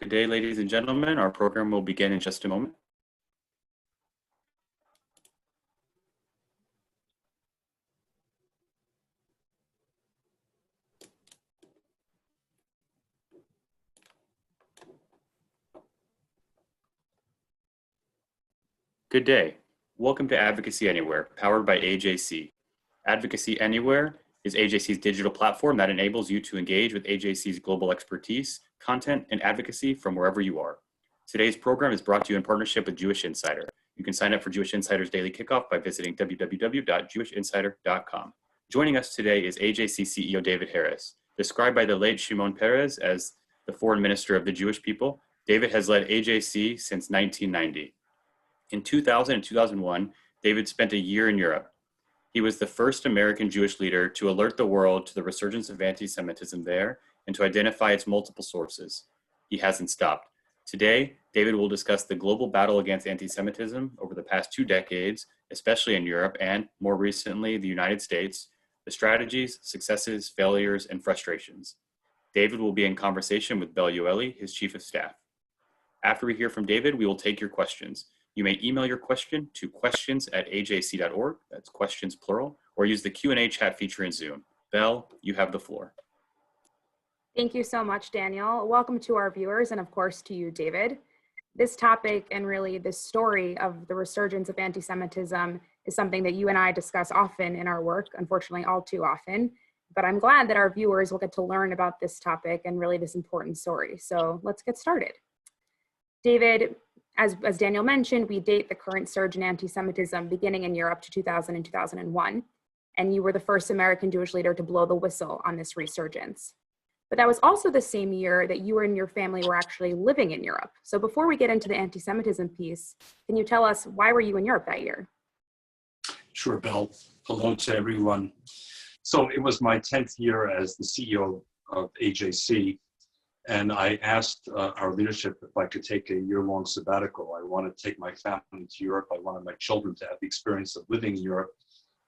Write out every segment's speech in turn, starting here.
Good day, ladies and gentlemen. Our program will begin in just a moment. Good day. Welcome to Advocacy Anywhere, powered by AJC. Advocacy Anywhere is AJC's digital platform that enables you to engage with AJC's global expertise, content, and advocacy from wherever you are. Today's program is brought to you in partnership with Jewish Insider. You can sign up for Jewish Insider's daily kickoff by visiting www.jewishinsider.com. Joining us today is AJC CEO David Harris. Described by the late Shimon Peres as the foreign minister of the Jewish people, David has led AJC since 1990. In 2000 and 2001, David spent a year in Europe. He was the first American Jewish leader to alert the world to the resurgence of antisemitism there and to identify its multiple sources. He hasn't stopped. Today, David will discuss the global battle against antisemitism over the past 2 decades, especially in Europe and, more recently, the United States, the strategies, successes, failures, and frustrations. David will be in conversation with Bel Yoeli, his chief of staff. After we hear from David, we will take your questions. You may email your question to questions@ajc.org, that's questions plural, or use the Q&A chat feature in Zoom. Bel, you have the floor. Thank you so much, Daniel. Welcome to our viewers and of course to you, David. This topic and really this story of the resurgence of anti-Semitism is something that you and I discuss often in our work, unfortunately all too often, but I'm glad that our viewers will get to learn about this topic and really this important story. So let's get started. David, as Daniel mentioned, we date the current surge in anti-Semitism beginning in Europe to 2000 and 2001, and you were the first American Jewish leader to blow the whistle on this resurgence. But that was also the same year that you and your family were actually living in Europe. So before we get into the anti-Semitism piece, can you tell us why were you in Europe that year? Sure, Bel. Hello to everyone. So it was my 10th year as the CEO of AJC. And I asked our leadership if I could take a year-long sabbatical. I wanted to take my family to Europe. I wanted my children to have the experience of living in Europe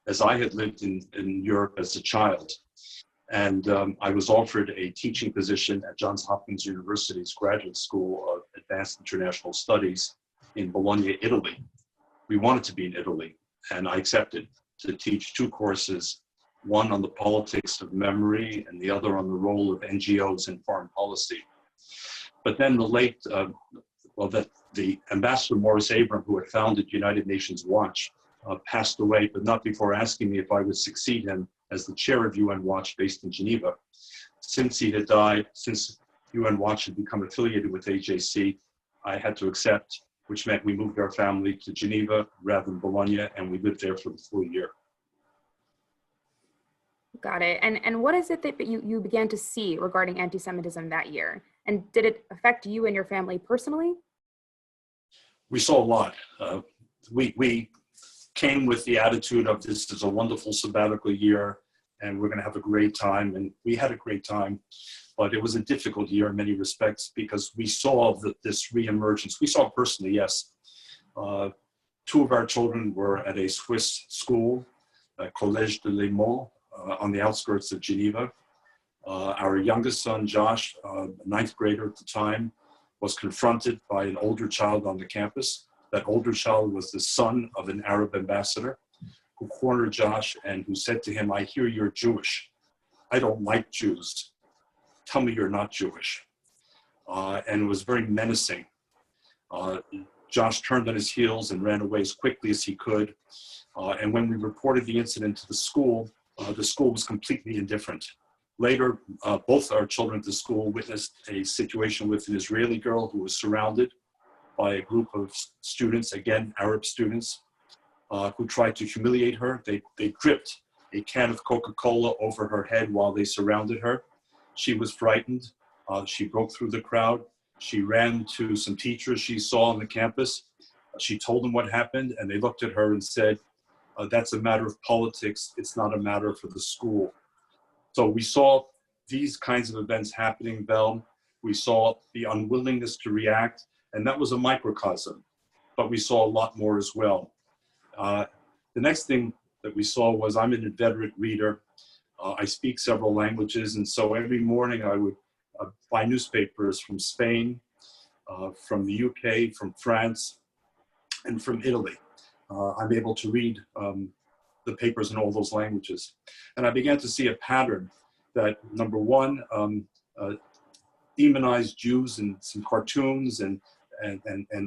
as I had lived in Europe as a child. And I was offered a teaching position at Johns Hopkins University's Graduate School of Advanced International Studies in Bologna, Italy. We wanted to be in Italy, and I accepted to teach 2 courses, one on the politics of memory and the other on the role of NGOs in foreign policy. But then the Ambassador Morris Abram, who had founded United Nations Watch, passed away, but not before asking me if I would succeed him as the chair of UN Watch based in Geneva. Since he had died, since UN Watch had become affiliated with AJC, I had to accept, which meant we moved our family to Geneva rather than Bologna, and we lived there for the full year. Got it. And what is it that you began to see regarding anti-Semitism that year? And did it affect you and your family personally? We saw a lot. We came with the attitude of this is a wonderful sabbatical year and we're going to have a great time. And we had a great time, but it was a difficult year in many respects because we saw this reemergence. We saw it personally, yes. 2 of our children were at a Swiss school, Collège de Léman, on the outskirts of Geneva. Our youngest son, Josh, a 9th grader at the time, was confronted by an older child on the campus. That older child was the son of an Arab ambassador who cornered Josh and who said to him, "I hear you're Jewish. I don't like Jews. Tell me you're not Jewish." And it was very menacing. Josh turned on his heels and ran away as quickly as he could. And when we reported the incident to the school was completely indifferent. Later, both our children at the school witnessed a situation with an Israeli girl who was surrounded by a group of students, again, Arab students, who tried to humiliate her. They dripped a can of Coca-Cola over her head while they surrounded her. She was frightened. She broke through the crowd. She ran to some teachers she saw on the campus. She told them what happened, and they looked at her and said, "That's a matter of politics. It's not a matter for the school." So we saw these kinds of events happening, Bel. We saw the unwillingness to react, and that was a microcosm, but we saw a lot more as well. The next thing that we saw was I'm an inveterate reader. I speak several languages, and so every morning I would buy newspapers from Spain, from the UK, from France, and from Italy. I'm able to read the papers in all those languages. And I began to see a pattern that, number one, demonized Jews in some cartoons and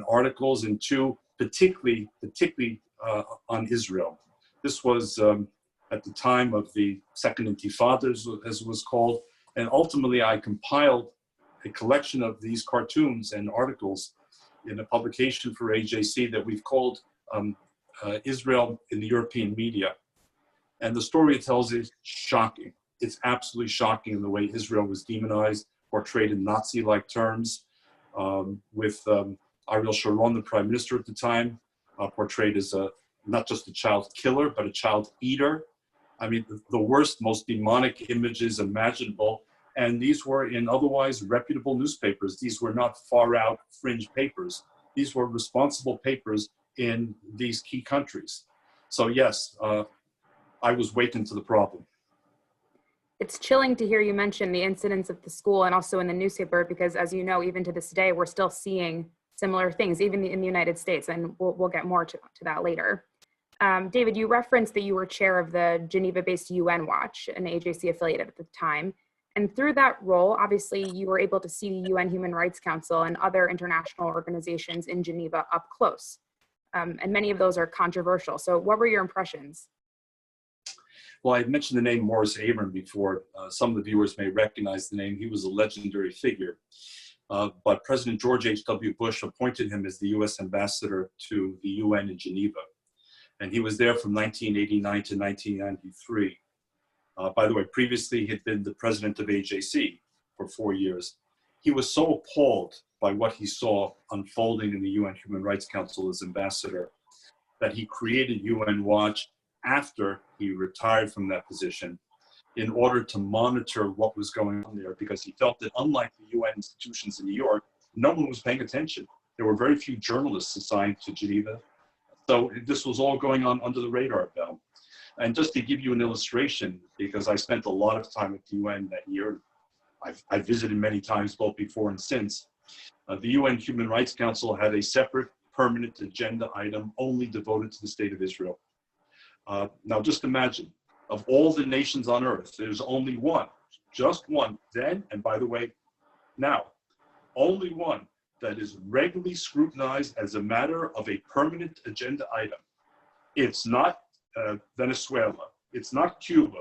articles, and two, particularly on Israel. This was at the time of the Second Intifada, as it was called, and ultimately I compiled a collection of these cartoons and articles in a publication for AJC that we've called Israel in the European Media. And the story it tells is shocking. It's absolutely shocking in the way Israel was demonized, portrayed in Nazi-like terms, with Ariel Sharon, the prime minister at the time, portrayed as not just a child killer, but a child eater. I mean, the worst, most demonic images imaginable. And these were in otherwise reputable newspapers. These were not far out fringe papers. These were responsible papers in these key countries. So yes, I was wakened to the problem. It's chilling to hear you mention the incidents at the school and also in the newspaper, because as you know, even to this day, we're still seeing similar things, even in the United States, and we'll get more to that later. David, you referenced that you were chair of the Geneva-based UN Watch, an AJC affiliate at the time. And through that role, obviously, you were able to see the UN Human Rights Council and other international organizations in Geneva up close. And many of those are controversial. So what were your impressions? Well, I mentioned the name Morris Abram before. Some of the viewers may recognize the name. He was a legendary figure. But President George H.W. Bush appointed him as the U.S. ambassador to the UN in Geneva. And he was there from 1989 to 1993. By the way, previously he had been the president of AJC for 4 years. He was so appalled by what he saw unfolding in the UN Human Rights Council as ambassador that he created UN Watch after he retired from that position in order to monitor what was going on there, because he felt that unlike the UN institutions in New York, no one was paying attention. There were very few journalists assigned to Geneva. So this was all going on under the radar bell. And just to give you an illustration, because I spent a lot of time at the UN that year, I've visited many times both before and since, the UN Human Rights Council had a separate permanent agenda item only devoted to the state of Israel. Now just imagine, of all the nations on earth, there's only one, just one then, and by the way, now, only one that is regularly scrutinized as a matter of a permanent agenda item. It's not Venezuela, it's not Cuba,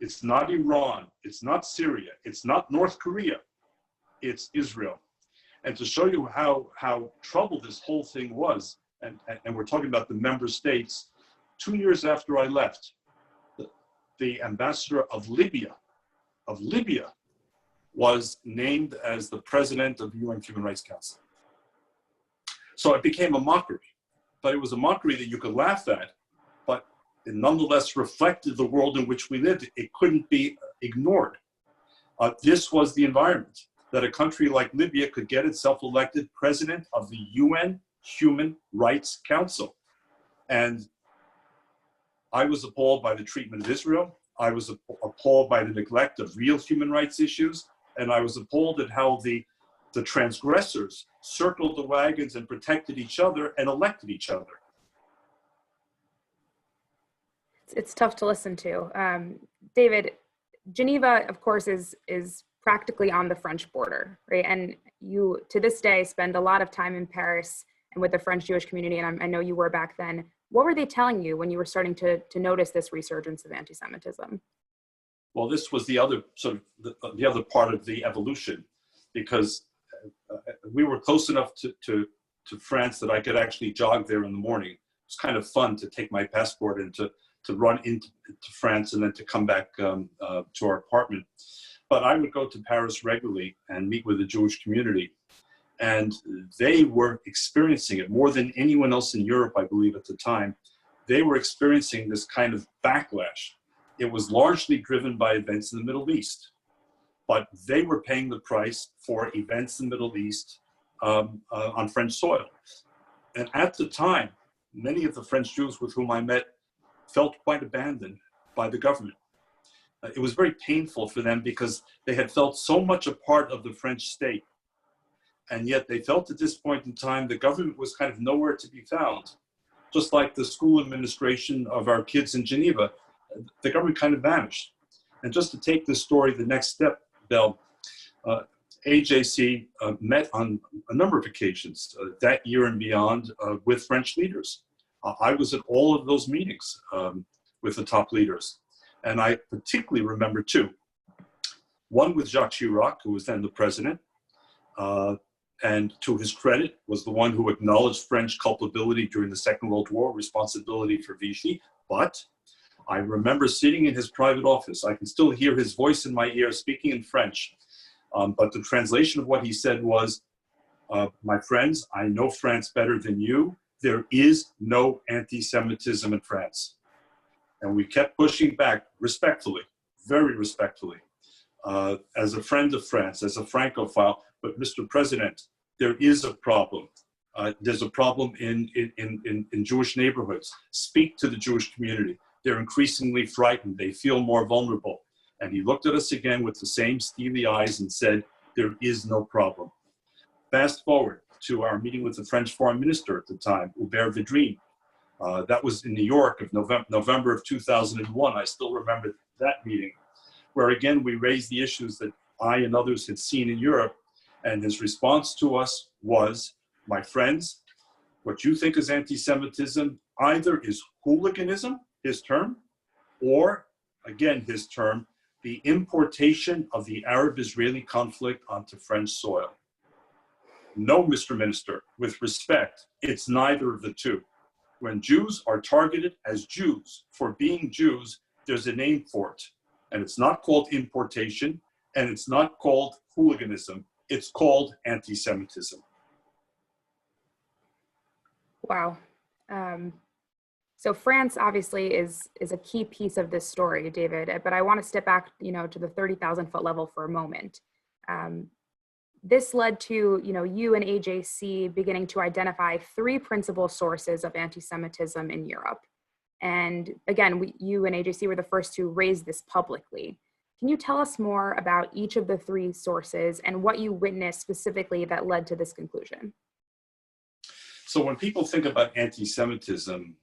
it's not Iran, it's not Syria, it's not North Korea, it's Israel. And to show you how troubled this whole thing was, and we're talking about the member states, 2 years after I left, the ambassador of Libya was named as the president of the UN Human Rights Council. So it became a mockery, but it was a mockery that you could laugh at, but it nonetheless reflected the world in which we lived. It couldn't be ignored. This was the environment that a country like Libya could get itself elected president of the UN Human Rights Council. And I was appalled by the treatment of Israel. I was appalled by the neglect of real human rights issues. And I was appalled at how the transgressors circled the wagons and protected each other and elected each other. It's tough to listen to. David, Geneva, of course, is practically on the French border, right? And you, to this day, spend a lot of time in Paris and with the French Jewish community, and I know you were back then. What were they telling you when you were starting to notice this resurgence of anti-Semitism? Well, this was the other sort of the other part of the evolution, because we were close enough to France that I could actually jog there in the morning. It was kind of fun to take my passport and to run into France and then to come back to our apartment. But I would go to Paris regularly and meet with the Jewish community. And they were experiencing it more than anyone else in Europe, I believe, at the time. They were experiencing this kind of backlash. It was largely driven by events in the Middle East, but they were paying the price for events in the Middle East on French soil. And at the time, many of the French Jews with whom I met felt quite abandoned by the government. It was very painful for them because they had felt so much a part of the French state. And yet they felt at this point in time the government was kind of nowhere to be found. Just like the school administration of our kids in Geneva, the government kind of vanished. And just to take this story the next step, Bell, AJC met on a number of occasions that year and beyond with French leaders. I was at all of those meetings with the top leaders. And I particularly remember two. One with Jacques Chirac, who was then the president, and to his credit, was the one who acknowledged French culpability during the Second World War, responsibility for Vichy. But I remember sitting in his private office. I can still hear his voice in my ear speaking in French. But the translation of what he said was, my friends, I know France better than you. There is no anti-Semitism in France. And we kept pushing back respectfully, very respectfully, as a friend of France, as a Francophile. But Mr. President, there is a problem. There's a problem in Jewish neighborhoods. Speak to the Jewish community. They're increasingly frightened. They feel more vulnerable. And he looked at us again with the same steely eyes and said, there is no problem. Fast forward to our meeting with the French foreign minister at the time, Hubert Védrine. That was in New York of November of 2001. I still remember that meeting, where again, we raised the issues that I and others had seen in Europe. And his response to us was, my friends, what you think is anti-Semitism either is hooliganism, his term, or, again, his term, the importation of the Arab-Israeli conflict onto French soil. No, Mr. Minister, with respect, it's neither of the two. When Jews are targeted as Jews for being Jews, there's a name for it. And it's not called importation, and it's not called hooliganism. It's called anti-Semitism. Wow. So France obviously is a key piece of this story, David, but I want to step back, to the 30,000-foot level for a moment. This led to, you and AJC beginning to identify three principal sources of anti-Semitism in Europe. And again, you and AJC were the first to raise this publicly. Can you tell us more about each of the three sources and what you witnessed specifically that led to this conclusion? So when people think about anti-Semitism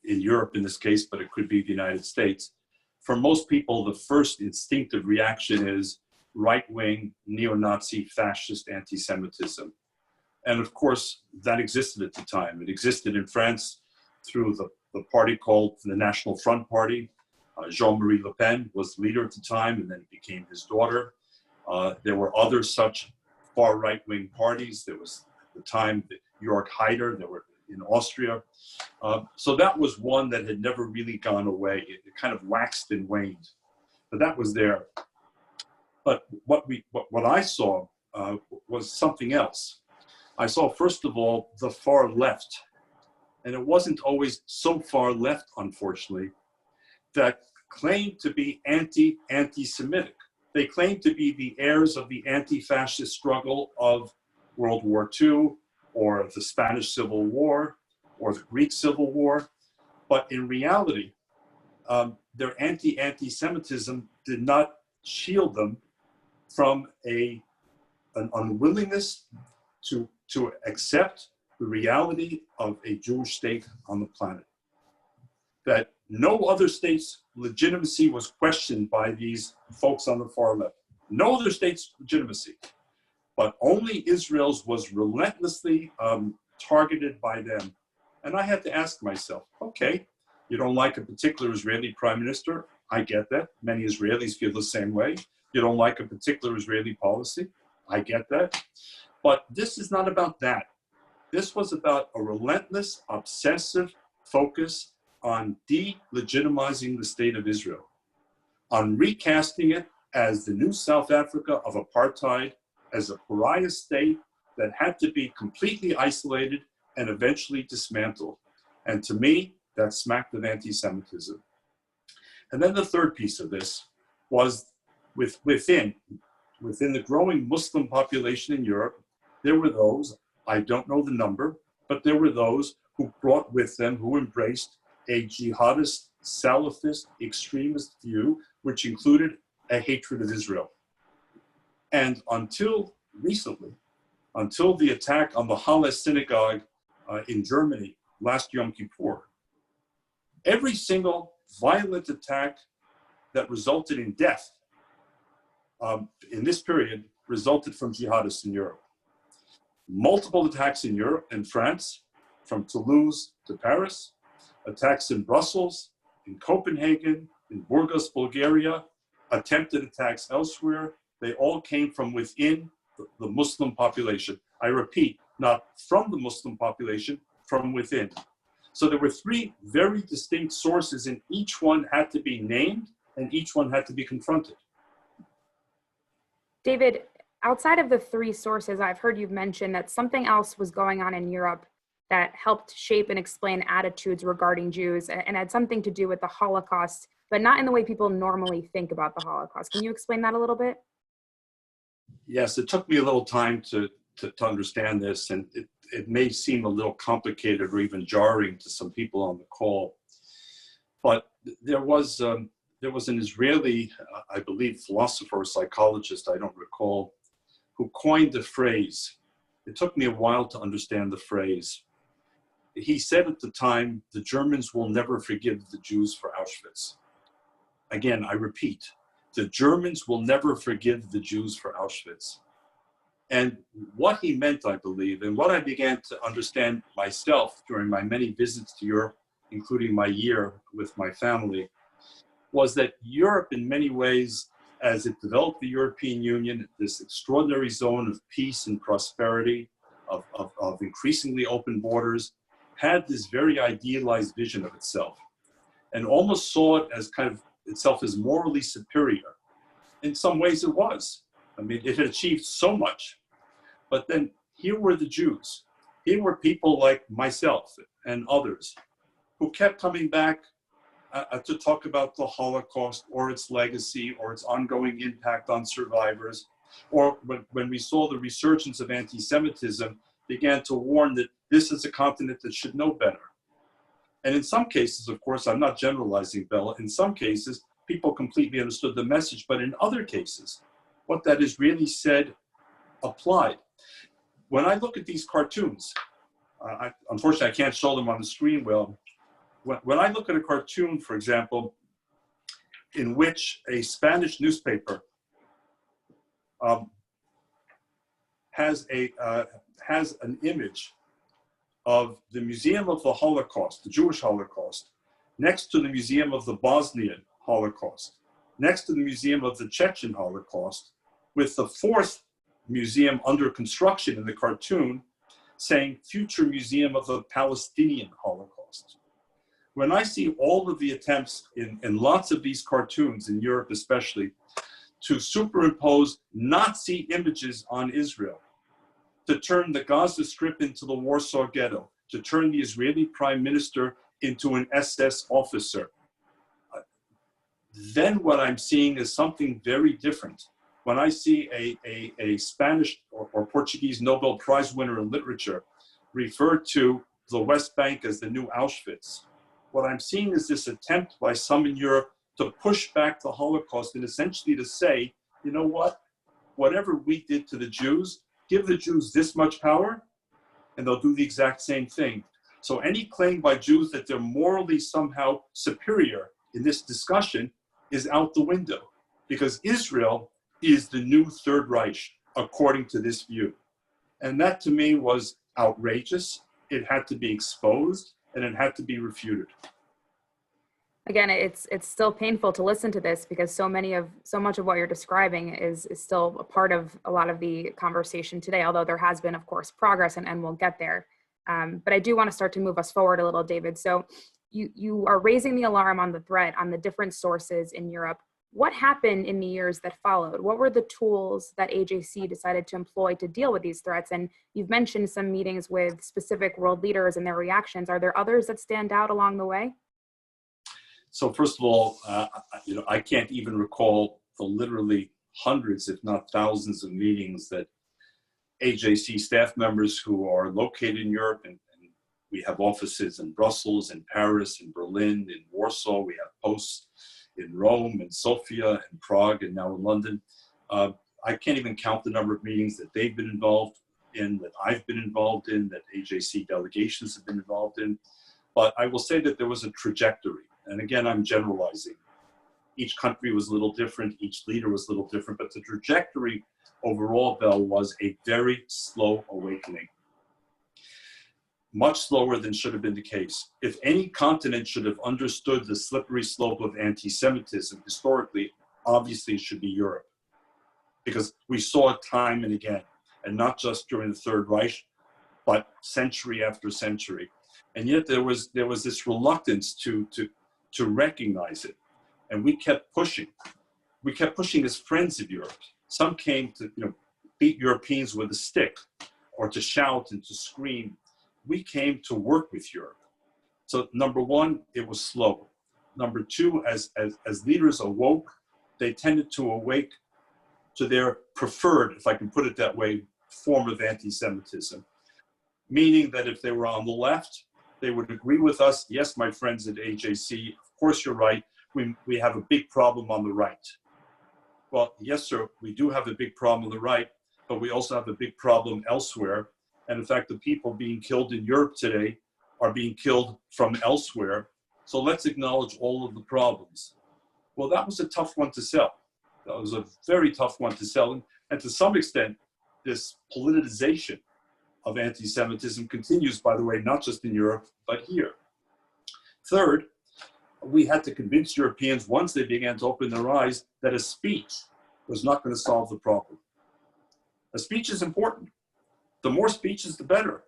in Europe in this case, but it could be the United States, for most people, the first instinctive reaction is right-wing, neo-Nazi, fascist anti-Semitism. And of course, that existed at the time. It existed in France through the party called the National Front Party. Jean-Marie Le Pen was the leader at the time, and then it became his daughter. There were other such far right-wing parties. There was, at the time, the Jörg Haider. There were in Austria. So that was one that had never really gone away. It kind of waxed and waned, but that was there. But what I saw was something else. I saw, first of all, the far left. And it wasn't always so far left, unfortunately, that claimed to be anti-Semitic. They claimed to be the heirs of the anti-fascist struggle of World War II, or the Spanish Civil War, or the Greek Civil War. But in reality, their anti-Semitism did not shield them from an unwillingness to accept the reality of a Jewish state on the planet. That no other state's legitimacy was questioned by these folks on the far left. No other state's legitimacy, but only Israel's was relentlessly targeted by them. And I had to ask myself, okay, you don't like a particular Israeli prime minister? I get that. Many Israelis feel the same way. You don't like a particular Israeli policy? I get that. But this is not about that. This was about a relentless, obsessive focus on delegitimizing the state of Israel, on recasting it as the new South Africa of apartheid, as a pariah state that had to be completely isolated and eventually dismantled. And to me, that smacked of anti-Semitism. And then the third piece of this was within the growing Muslim population in Europe, there were those, I don't know the number, but there were those who brought with them, who embraced a jihadist, Salafist, extremist view, which included a hatred of Israel. And until recently, until the attack on the Halle synagogue in Germany last Yom Kippur. Every single violent attack that resulted in death in this period resulted from jihadists in Europe. Multiple attacks in Europe and France, from Toulouse to Paris, attacks in Brussels, in Copenhagen, in Burgas, Bulgaria, attempted attacks elsewhere. They all came from within the Muslim population. I repeat, not from the Muslim population, from within. So there were three very distinct sources, and each one had to be named and each one had to be confronted. David, outside of the three sources, I've heard you've mentioned that something else was going on in Europe that helped shape and explain attitudes regarding Jews and had something to do with the Holocaust, but not in the way people normally think about the Holocaust. Can you explain that a little bit? Yes, it took me a little time to understand this, and it may seem a little complicated or even jarring to some people on the call. But there was an Israeli, I believe, philosopher or psychologist, I don't recall, who coined the phrase. It took me a while to understand the phrase. He said at the time, the Germans will never forgive the Jews for Auschwitz. Again, I repeat, the Germans will never forgive the Jews for Auschwitz. And what he meant, I believe, and what I began to understand myself during my many visits to Europe, including my year with my family, was that Europe in many ways, as it developed the European Union, this extraordinary zone of peace and prosperity, of increasingly open borders, had this very idealized vision of itself and almost saw it as kind of itself as morally superior. In some ways it was. I mean, it had achieved so much. But then here were the Jews. Here were people like myself and others who kept coming back to talk about the Holocaust or its legacy or its ongoing impact on survivors. Or when we saw the resurgence of anti-Semitism, began to warn that this is a continent that should know better. And in some cases, of course, I'm not generalizing, Bella, in some cases, people completely understood the message, but in other cases, what that is really said applied. When I look at these cartoons, unfortunately, I can't show them on the screen well. When I look at a cartoon, for example, in which a Spanish newspaper has an image of the Museum of the Holocaust, the Jewish Holocaust, next to the Museum of the Bosnian Holocaust, next to the Museum of the Chechen Holocaust, with the fourth museum under construction in the cartoon saying Future Museum of the Palestinian Holocaust. When I see all of the attempts in lots of these cartoons, in Europe especially, to superimpose Nazi images on Israel, to turn the Gaza Strip into the Warsaw Ghetto, to turn the Israeli Prime Minister into an SS officer, then what I'm seeing is something very different. When I see a Spanish or Portuguese Nobel Prize winner in literature refer to the West Bank as the new Auschwitz, what I'm seeing is this attempt by some in Europe to push back the Holocaust and essentially to say, you know what, whatever we did to the Jews, give the Jews this much power and they'll do the exact same thing. So any claim by Jews that they're morally somehow superior in this discussion is out the window, because Israel is the new Third Reich, according to this view. And that to me was outrageous. It had to be exposed and it had to be refuted. Again, it's still painful to listen to this because so much of what you're describing is still a part of a lot of the conversation today, although there has been, of course, progress and we'll get there. But I do want to start to move us forward a little, David. So you are raising the alarm on the threat, on the different sources in Europe. What happened in the years that followed? What were the tools that AJC decided to employ to deal with these threats? And you've mentioned some meetings with specific world leaders and their reactions. Are there others that stand out along the way? So first of all, I can't even recall the literally hundreds, if not thousands of meetings that AJC staff members who are located in Europe, and we have offices in Brussels, in Paris, in Berlin, in Warsaw, we have posts in Rome, in Sofia, in Prague, and now in London. I can't even count the number of meetings that they've been involved in, that I've been involved in, that AJC delegations have been involved in. But I will say that there was a trajectory. And again, I'm generalizing. Each country was a little different, each leader was a little different, but the trajectory overall, Bell, was a very slow awakening. Much slower than should have been the case. If any continent should have understood the slippery slope of anti-Semitism historically, obviously it should be Europe. Because we saw it time and again, and not just during the Third Reich, but century after century. And yet there was this reluctance to recognize it. And we kept pushing. We kept pushing as friends of Europe. Some came to beat Europeans with a stick or to shout and to scream. We came to work with Europe. So number one, it was slow. Number two, as leaders awoke, they tended to awake to their preferred, if I can put it that way, form of anti-Semitism. Meaning that if they were on the left, they would agree with us. Yes, my friends at AJC, of course you're right. We have a big problem on the right. Well, yes, sir, we do have a big problem on the right, but we also have a big problem elsewhere. And in fact, the people being killed in Europe today are being killed from elsewhere. So let's acknowledge all of the problems. Well, that was a tough one to sell. That was a very tough one to sell. And to some extent, this politicization of anti-Semitism continues, by the way, not just in Europe, but here. Third, we had to convince Europeans, once they began to open their eyes, that a speech was not going to solve the problem. A speech is important. The more speeches, the better.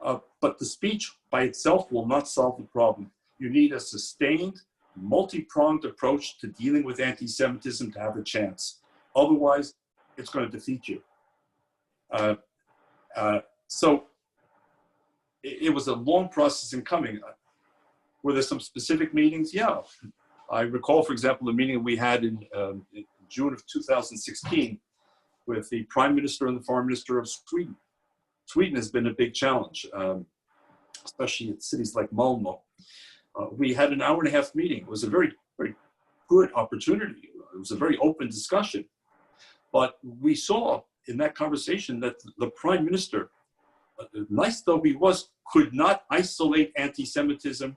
But the speech by itself will not solve the problem. You need a sustained, multi-pronged approach to dealing with anti-Semitism to have a chance. Otherwise, it's going to defeat you. So it was a long process in coming. Were there some specific meetings? Yeah. I recall, for example, the meeting we had in June of 2016 with the Prime Minister and the Foreign Minister of Sweden. Sweden has been a big challenge, especially in cities like Malmö. We had an hour-and-a-half meeting. It was a very, very good opportunity. It was a very open discussion. But we saw in that conversation that the Prime Minister, nice though he was, could not isolate anti-Semitism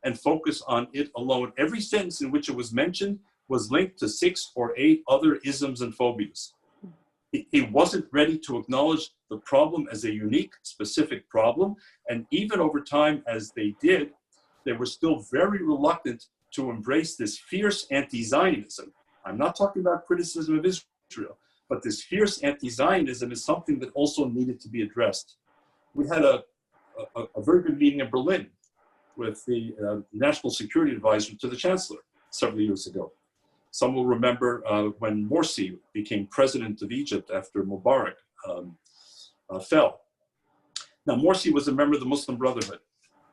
and focus on it alone. Every sentence in which it was mentioned was linked to 6 or 8 other isms and phobias. He wasn't ready to acknowledge the problem as a unique, specific problem. And even over time, as they did, they were still very reluctant to embrace this fierce anti-Zionism. I'm not talking about criticism of Israel, but this fierce anti-Zionism is something that also needed to be addressed. We had a very good meeting in Berlin with the National Security Advisor to the Chancellor several years ago. Some will remember when Morsi became president of Egypt after Mubarak fell. Now, Morsi was a member of the Muslim Brotherhood.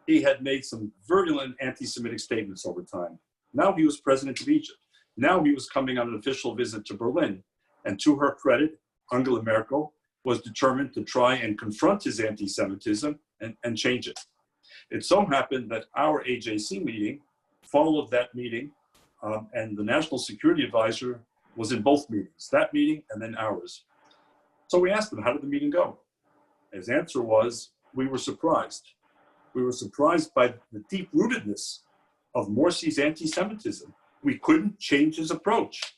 He had made some virulent anti-Semitic statements over time. Now he was president of Egypt. Now he was coming on an official visit to Berlin. And to her credit, Angela Merkel was determined to try and confront his anti-Semitism and change it. It so happened that our AJC meeting followed that meeting, and the National Security Advisor was in both meetings, that meeting and then ours. So we asked him, how did the meeting go? His answer was, we were surprised. We were surprised by the deep-rootedness of Morsi's anti-Semitism. We couldn't change his approach.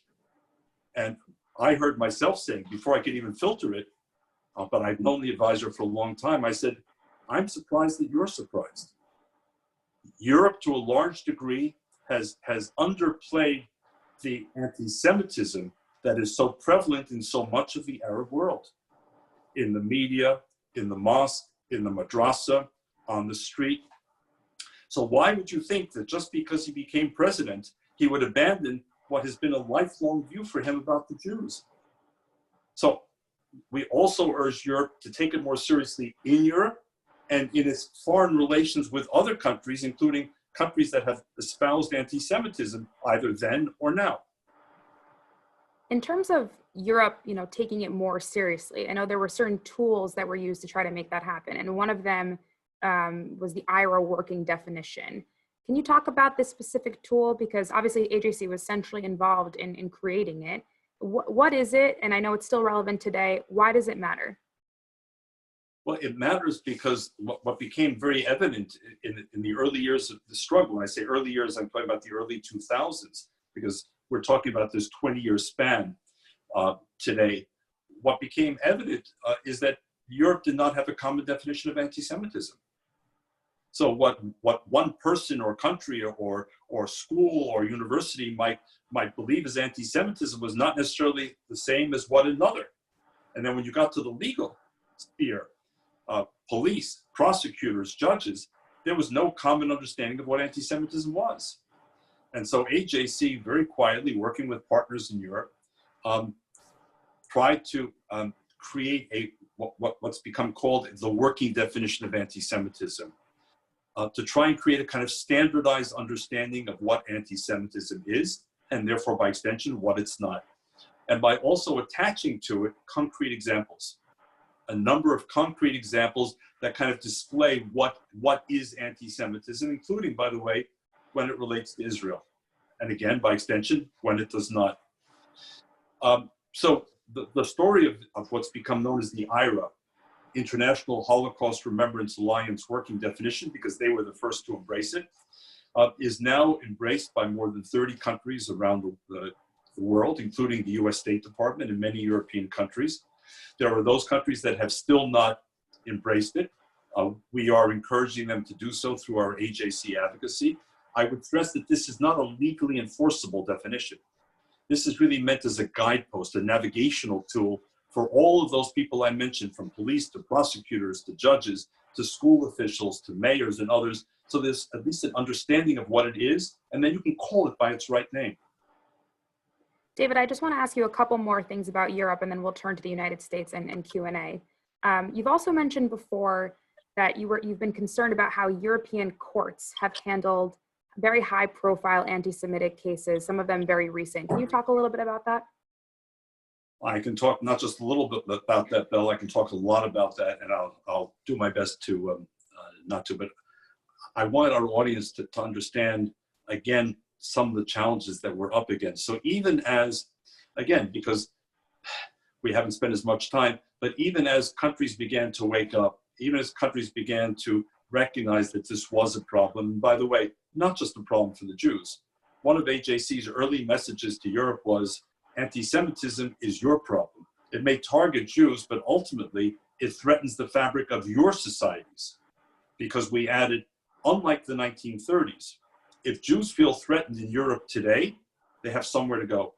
And I heard myself saying, before I could even filter it, but I've known the advisor for a long time, I said, I'm surprised that you're surprised. Europe, to a large degree, has underplayed the anti-Semitism that is so prevalent in so much of the Arab world. In the media, in the mosque, in the madrasa, on the street. So why would you think that just because he became president, he would abandon what has been a lifelong view for him about the Jews? So we also urge Europe to take it more seriously in Europe and in its foreign relations with other countries, including countries that have espoused anti-Semitism either then or now. In terms of Europe, taking it more seriously, I know there were certain tools that were used to try to make that happen. And one of them was the IRA Working Definition. Can you talk about this specific tool? Because obviously AJC was centrally involved in creating it. What is it? And I know it's still relevant today. Why does it matter? Well, it matters because what became very evident in the early years of the struggle, when I say early years, I'm talking about the early 2000s, because we're talking about this 20-year span today. What became evident is that Europe did not have a common definition of anti-Semitism. So what one person or country or school or university might believe is anti-Semitism was not necessarily the same as what another. And then when you got to the legal sphere, police, prosecutors, judges, there was no common understanding of what anti-Semitism was. And so AJC, very quietly working with partners in Europe, tried to create what's become called the working definition of anti-Semitism, to try and create a kind of standardized understanding of what anti-Semitism is, and therefore by extension, what it's not. And by also attaching to it concrete examples, a number of concrete examples that kind of display what is anti-Semitism, including, by the way, when it relates to Israel. And again, by extension, when it does not. So the story of what's become known as the IRA, International Holocaust Remembrance Alliance Working Definition, because they were the first to embrace it, is now embraced by more than 30 countries around the world, including the US State Department and many European countries. There are those countries that have still not embraced it. We are encouraging them to do so through our AJC advocacy. I would stress that this is not a legally enforceable definition. This is really meant as a guidepost, a navigational tool for all of those people I mentioned, from police to prosecutors to judges to school officials to mayors and others. So there's at least an understanding of what it is, and then you can call it by its right name. David, I just want to ask you a couple more things about Europe, and then we'll turn to the United States and Q&A. You've also mentioned before that you've been concerned about how European courts have handled very high-profile anti-Semitic cases, some of them very recent. Can you talk a little bit about that? I can talk not just a little bit about that, Bill. I can talk a lot about that, and I'll do my best to not to. But I wanted our audience to understand again some of the challenges that we're up against. So even as, again, because we haven't spent as much time, but even as countries began to wake up, even as countries began to recognize that this was a problem, and by the way, not just a problem for the Jews. One of AJC's early messages to Europe was, anti-Semitism is your problem. It may target Jews, but ultimately it threatens the fabric of your societies. Because we added, unlike the 1930s, if Jews feel threatened in Europe today, they have somewhere to go.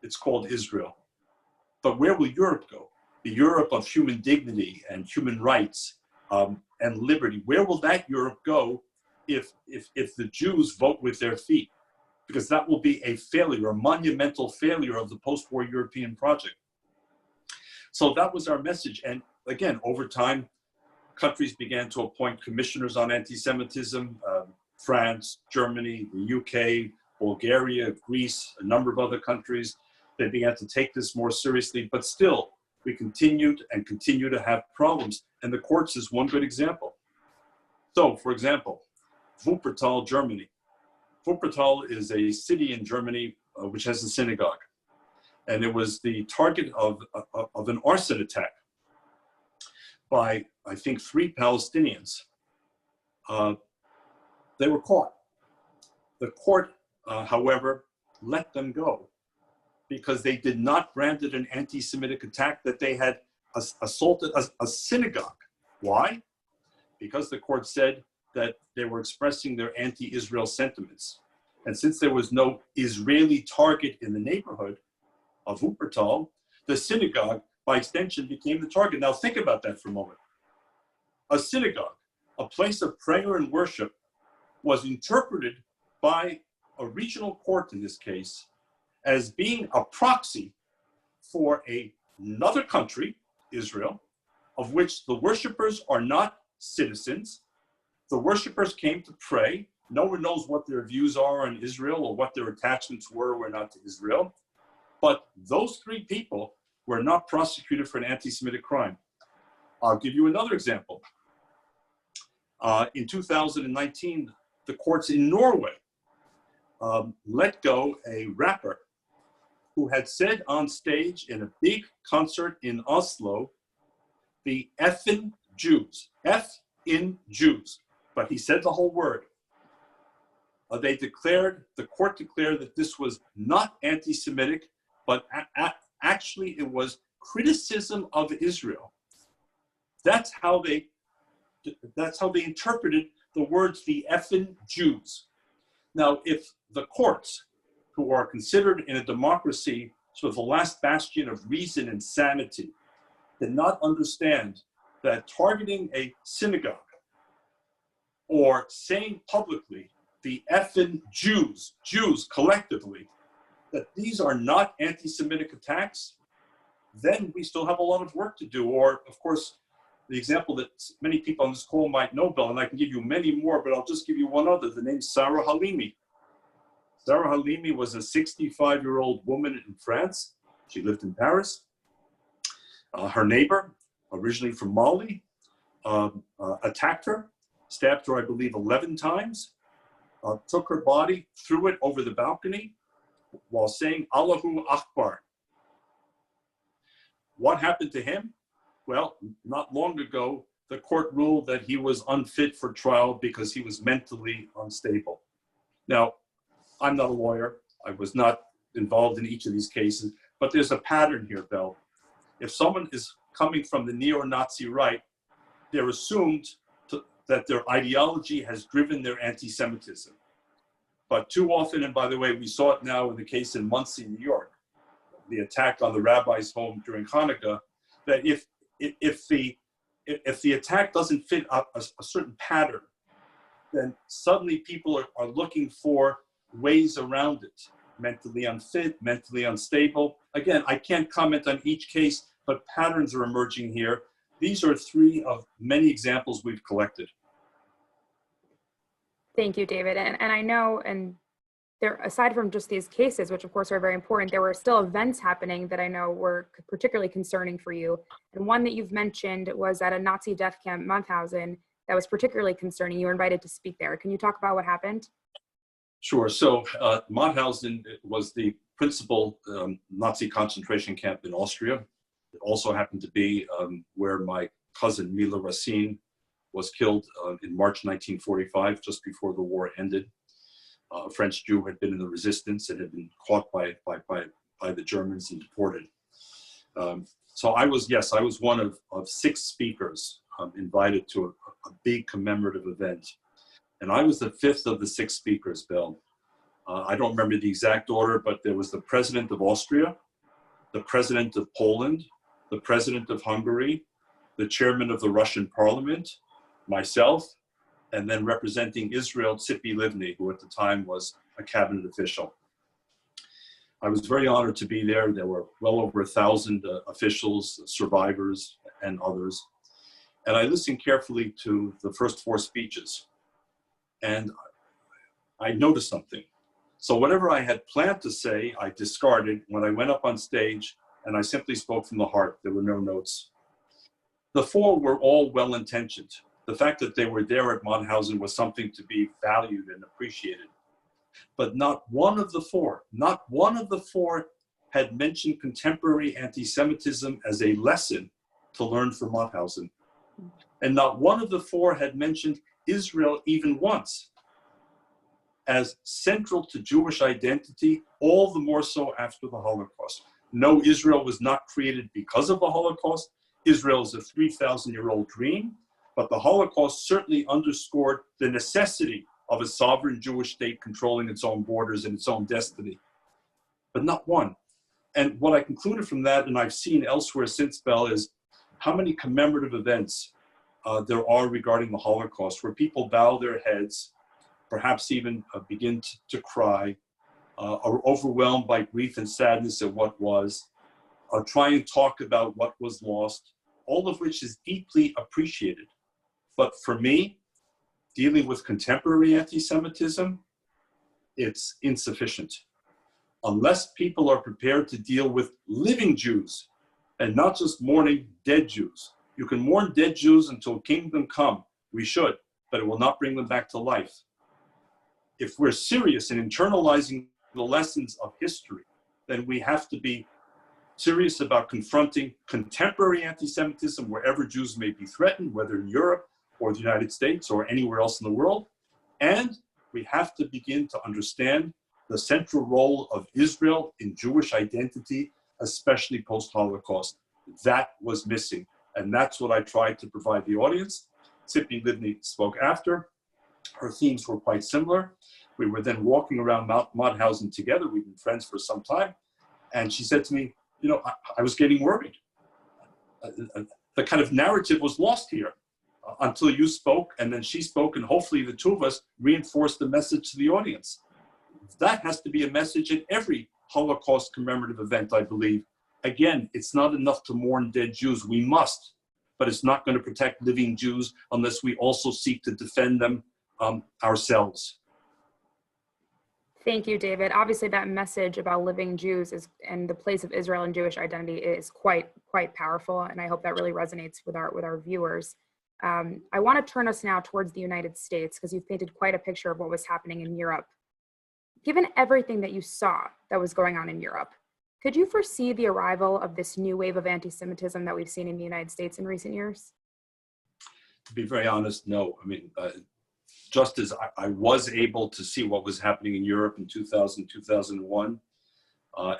It's called Israel. But where will Europe go? The Europe of human dignity and human rights and liberty. Where will that Europe go if the Jews vote with their feet? Because that will be a failure, a monumental failure of the post-war European project. So that was our message. And again, over time, countries began to appoint commissioners on anti-Semitism, France, Germany, the UK, Bulgaria, Greece, a number of other countries. They began to take this more seriously, but still, we continued and continue to have problems. And the courts is one good example. So, for example, Wuppertal, Germany. Wuppertal is a city in Germany which has a synagogue. And it was the target of an arson attack by, I think, 3 Palestinians. They were caught. The court, however, let them go because they did not brand it an anti-Semitic attack, that they had assaulted a synagogue. Why? Because the court said that they were expressing their anti-Israel sentiments. And since there was no Israeli target in the neighborhood of Wuppertal, the synagogue, by extension, became the target. Now think about that for a moment. A synagogue, a place of prayer and worship, was interpreted by a regional court in this case as being a proxy for another country, Israel, of which the worshipers are not citizens. The worshipers came to pray. No one knows what their views are on Israel or what their attachments were or were not to Israel. But those 3 people were not prosecuted for an anti-Semitic crime. I'll give you another example. In 2019, the courts in Norway let go a rapper who had said on stage in a big concert in Oslo, the effing Jews. F-in Jews. But he said the whole word. The court declared that this was not anti-Semitic, but actually it was criticism of Israel. That's how they interpreted the words, the effing Jews. Now, if the courts, who are considered in a democracy sort of the last bastion of reason and sanity, did not understand that targeting a synagogue or saying publicly the effing Jews collectively, that these are not anti-Semitic attacks, then we still have a lot of work to do. Or, of course, the example that many people on this call might know, Bill, and I can give you many more, but I'll just give you one other, the name Sarah Halimi. Sarah Halimi was a 65-year-old woman in France. She lived in Paris. Her neighbor, originally from Mali, attacked her, stabbed her, I believe, 11 times, took her body, threw it over the balcony while saying Allahu Akbar. What happened to him? Well, not long ago, the court ruled that he was unfit for trial because he was mentally unstable. Now, I'm not a lawyer. I was not involved in each of these cases, but there's a pattern here, Bill. If someone is coming from the neo-Nazi right, they're assumed that their ideology has driven their anti-Semitism. But too often, and by the way, we saw it now in the case in Muncie, New York, the attack on the rabbi's home during Hanukkah, that if the attack doesn't fit a certain pattern, then suddenly people are looking for ways around it. Mentally unfit, mentally unstable. Again, I can't comment on each case, but patterns are emerging here. These are three of many examples we've collected. Thank you, David. And I know, and there, aside from just these cases, which of course are very important, there were still events happening that I know were particularly concerning for you. And one that you've mentioned was at a Nazi death camp, Mauthausen, that was particularly concerning. You were invited to speak there. Can you talk about what happened? Sure. So Mauthausen was the principal Nazi concentration camp in Austria. It also happened to be where my cousin Mila Racine was killed in March 1945, just before the war ended. A French Jew had been in the resistance and had been caught by the Germans and deported. So I was one of 6 speakers invited to a big commemorative event. And I was the 5th of the 6 speakers, Bill. I don't remember the exact order, but there was the president of Austria, the president of Poland, the president of Hungary, the chairman of the Russian parliament, myself, and then representing Israel, Tzipi Livni, who at the time was a cabinet official. I was very honored to be there. There were well over 1,000 officials, survivors, and others. And I listened carefully to the first 4 speeches. And I noticed something. So whatever I had planned to say, I discarded when I went up on stage, and I simply spoke from the heart. There were no notes. The 4 were all well-intentioned. The fact that they were there at Mauthausen was something to be valued and appreciated. But not one of the 4 had mentioned contemporary anti-Semitism as a lesson to learn from Mauthausen. And not one of the 4 had mentioned Israel even once as central to Jewish identity, all the more so after the Holocaust. No, Israel was not created because of the Holocaust. Israel is a 3,000-year-old dream, but the Holocaust certainly underscored the necessity of a sovereign Jewish state controlling its own borders and its own destiny. But not one. And what I concluded from that, and I've seen elsewhere since, Bell, is how many commemorative events there are regarding the Holocaust, where people bow their heads, perhaps even begin to cry, are overwhelmed by grief and sadness at what was, try and talk about what was lost, all of which is deeply appreciated. But for me, dealing with contemporary anti-Semitism, it's insufficient. Unless people are prepared to deal with living Jews and not just mourning dead Jews. You can mourn dead Jews until kingdom come. We should, but it will not bring them back to life. If we're serious in internalizing the lessons of history, then we have to be serious about confronting contemporary anti-Semitism wherever Jews may be threatened, whether in Europe or the United States or anywhere else in the world. And we have to begin to understand the central role of Israel in Jewish identity, especially post-Holocaust. That was missing. And that's what I tried to provide the audience. Tzipi Livni spoke after. Her themes were quite similar. We were then walking around Mount Mauthausen together. We've been friends for some time. And she said to me, you know, I was getting worried. The kind of narrative was lost here until you spoke, and then she spoke, and hopefully the two of us reinforced the message to the audience. That has to be a message at every Holocaust commemorative event, I believe. Again, it's not enough to mourn dead Jews. We must, but it's not going to protect living Jews unless we also seek to defend them ourselves. Thank you, David. Obviously, that message about living Jews and the place of Israel and Jewish identity is quite powerful, and I hope that really resonates with our viewers. I want to turn us now towards the United States, because you've painted quite a picture of what was happening in Europe. Given everything that you saw that was going on in Europe, could you foresee the arrival of this new wave of anti-Semitism that we've seen in the United States in recent years? To be very honest, no. I mean, just as I was able to see what was happening in Europe in 2000, 2001,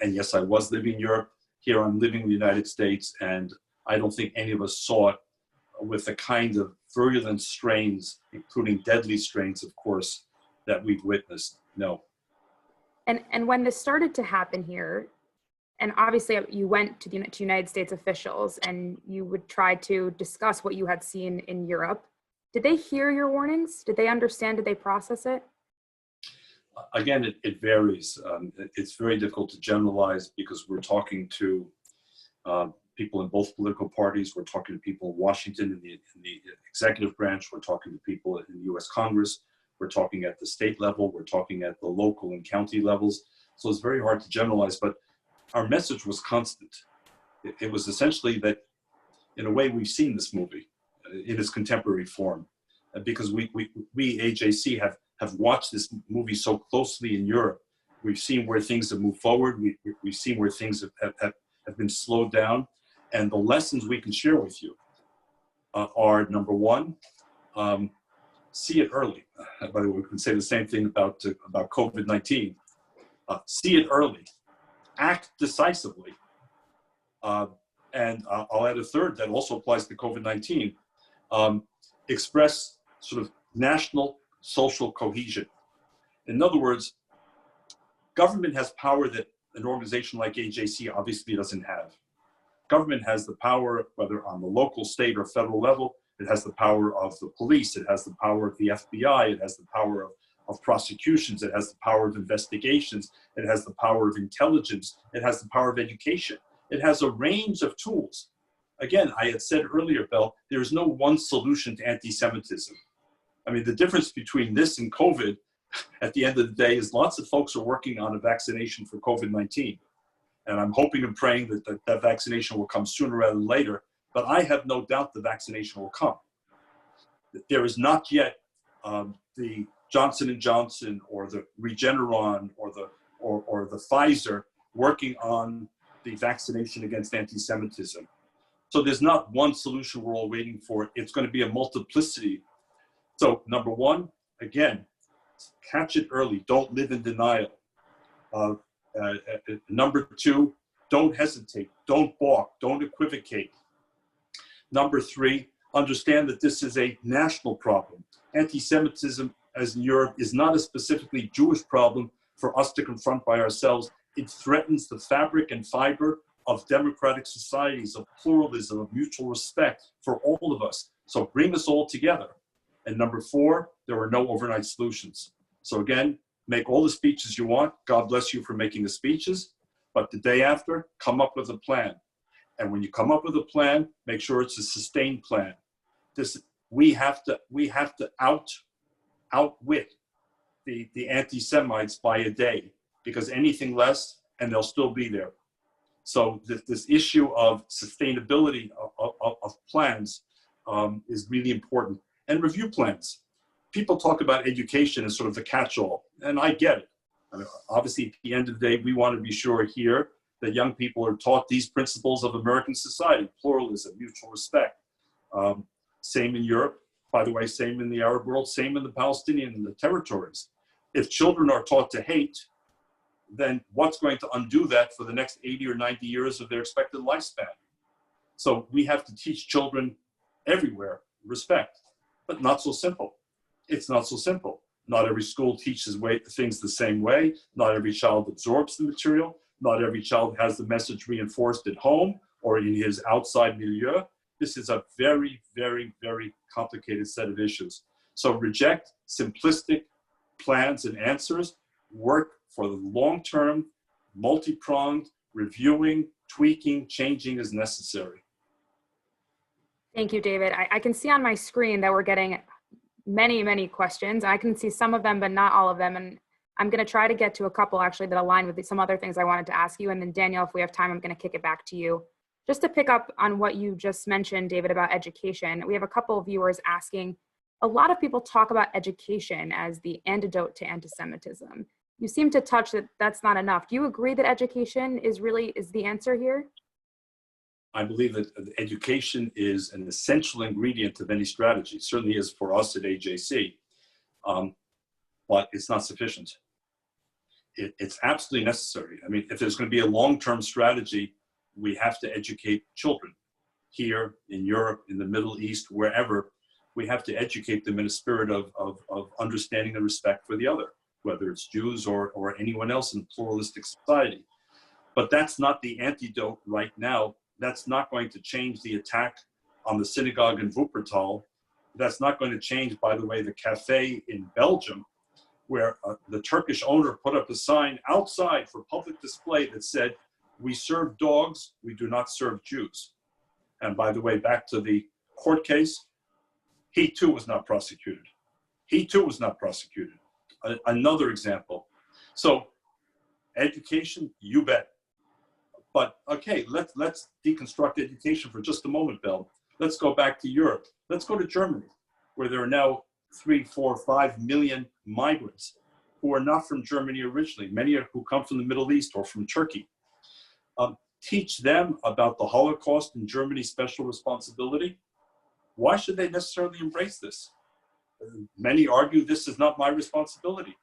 and yes, I was living in Europe. Here I'm living in the United States, and I don't think any of us saw it with the kind of virulent strains, including deadly strains, of course, that we've witnessed. No. And when this started to happen here, and obviously you went to United States officials and you would try to discuss what you had seen in Europe, did they hear your warnings? Did they understand? Did they process it? Again, it varies. It's very difficult to generalize because we're talking to people in both political parties. We're talking to people in Washington in the executive branch. We're talking to people in the US Congress. We're talking at the state level. We're talking at the local and county levels. So it's very hard to generalize, but our message was constant. It was essentially that, in a way, we've seen this movie in its contemporary form, because we AJC have watched this movie so closely in Europe. We've seen where things have moved forward. We've seen where things have been slowed down. And the lessons we can share with you are, number one, see it early. By the way, we can say the same thing about COVID-19. See it early. Act decisively. And I'll add a third that also applies to COVID-19. Express sort of national social cohesion. In other words, government has power that an organization like AJC obviously doesn't have. Government has the power, whether on the local, state, or federal level. It has the power of the police. It has the power of the FBI. It has the power of prosecutions. It has the power of investigations. It has the power of intelligence. It has the power of education. It has a range of tools. Again, I had said earlier, Bill, there's no one solution to anti-Semitism. I mean, the difference between this and COVID, at the end of the day, is lots of folks are working on a vaccination for COVID-19. And I'm hoping and praying that that vaccination will come sooner rather than later. But I have no doubt the vaccination will come. There is not yet the Johnson & Johnson or the Regeneron or the Pfizer working on the vaccination against anti-Semitism. So there's not one solution we're all waiting for. It's going to be a multiplicity. So number one, again, catch it early. Don't live in denial. Number two, don't hesitate. Don't balk. Don't equivocate. Number three, understand that this is a national problem. Anti-Semitism, as in Europe, is not a specifically Jewish problem for us to confront by ourselves. It threatens the fabric and fiber of democratic societies, of pluralism, of mutual respect for all of us. So bring us all together. And number four, there are no overnight solutions. So again, make all the speeches you want. God bless you for making the speeches. But the day after, come up with a plan. And when you come up with a plan, make sure it's a sustained plan. We have to outwit the anti-Semites by a day, because anything less and they'll still be there. So this issue of sustainability of plans is really important. And review plans. People talk about education as sort of the catch-all, and I get it. I mean, obviously, at the end of the day, we want to be sure here that young people are taught these principles of American society: pluralism, mutual respect. Same in Europe, by the way, same in the Arab world, same in the Palestinian and the territories. If children are taught to hate, then what's going to undo that for the next 80 or 90 years of their expected lifespan? So we have to teach children everywhere respect, but not so simple. It's not so simple. Not every school teaches things the same way. Not every child absorbs the material. Not every child has the message reinforced at home or in his outside milieu. This is a very, very, very complicated set of issues. So reject simplistic plans and answers. Work for the long-term, multi-pronged, reviewing, tweaking, changing as necessary. Thank you, David. I can see on my screen that we're getting many, many questions. I can see some of them, but not all of them. And I'm going to try to get to a couple actually that align with some other things I wanted to ask you. And then Danielle, if we have time, I'm going to kick it back to you. Just to pick up on what you just mentioned, David, about education, we have a couple of viewers asking, a lot of people talk about education as the antidote to anti-Semitism. You seem to touch that that's not enough. Do you agree that education is the answer here? I believe that education is an essential ingredient of any strategy. It certainly is for us at AJC, but it's not sufficient. It's absolutely necessary. I mean, if there's going to be a long-term strategy, we have to educate children here, in Europe, in the Middle East, wherever. We have to educate them in a spirit of understanding and respect for the other, whether it's Jews or anyone else in a pluralistic society. But that's not the antidote right now. That's not going to change the attack on the synagogue in Wuppertal. That's not going to change, by the way, the cafe in Belgium, where the Turkish owner put up a sign outside for public display that said, "We serve dogs, we do not serve Jews." And by the way, back to the court case, he too was not prosecuted. He too was not prosecuted. Another example. So education, you bet. But okay, let's deconstruct education for just a moment, Bill. Let's go back to Europe. Let's go to Germany, where there are now 3, 4, 5 million migrants who are not from Germany originally, many who come from the Middle East or from Turkey. Teach them about the Holocaust and Germany's special responsibility. Why should they necessarily embrace this? Many argue this is not my responsibility.